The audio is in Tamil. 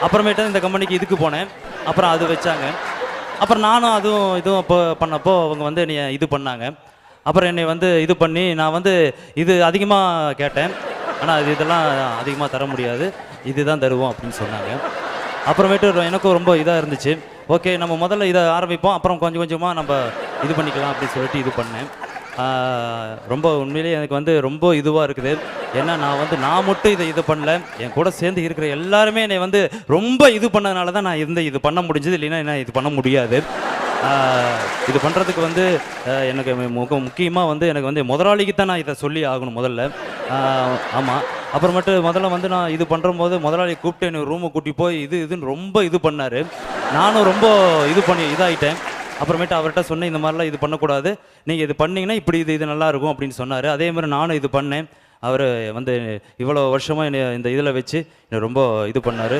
அப்புறமேட்டு இந்த கம்பெனிக்கு இதுக்கு போனேன். அப்புறம் அது வச்சாங்க. அப்புறம் நானும் இதுவும் அப்போ பண்ணப்போ அவங்க வந்து என்னைய இது பண்ணாங்க. அப்புறம் என்னை வந்து இது பண்ணி நான் வந்து இது அதிகமாக கேட்டேன். ஆனால் இதெல்லாம் அதிகமாக தர முடியாது. இதுதான் தருவோம் அப்படின்னு சொன்னாங்க. அப்புறமேட்டு எனக்கும் ரொம்ப இதாக இருந்துச்சு. ஓகே, நம்ம முதல்ல இதை ஆரம்பிப்போம், அப்புறம் கொஞ்சம் கொஞ்சமாக நம்ம இது பண்ணிக்கலாம் அப்படின்னு சொல்லிட்டு இது பண்ணேன். ரொம்ப உண்மையிலேயே எனக்கு வந்து ரொம்ப இதுவாக இருக்குது. ஏன்னா நான் மட்டும் இது பண்ணல. என் கூட சேர்ந்து இருக்கிற எல்லாருமே என்னை வந்து ரொம்ப இது பண்ணதுனால தான் நான் இது பண்ண முடிஞ்சது. இல்லைன்னா என்ன இது பண்ண முடியாது. இது பண்ணுறதுக்கு வந்து எனக்கு முக்கியமாக வந்து எனக்கு வந்து முதலாளிக்கு தான் நான் இதை சொல்லி ஆகணும் முதல்ல. ஆமாம். அப்புறமேட்டு முதல்ல வந்து நான் இது பண்ணும்போது முதலாளி கூப்பிட்டு எனக்கு ரூமை கூட்டி போய் இதுன்னு ரொம்ப இது பண்ணார். நானும் ரொம்ப இதாகிட்டேன். அப்புறமேட்டு அவர்கிட்ட சொன்னேன், இந்த மாதிரிலாம் இது பண்ணக்கூடாது, நீங்கள் இது பண்ணிங்கன்னா இப்படி இது நல்லா இருக்கும் அப்படின்னு சொன்னார். அதே மாதிரி நானும் இது பண்ணேன். அவர் வந்து இவ்வளோ வருஷமாக என்னை இந்த இதில் வச்சு என்னை ரொம்ப இது பண்ணார்.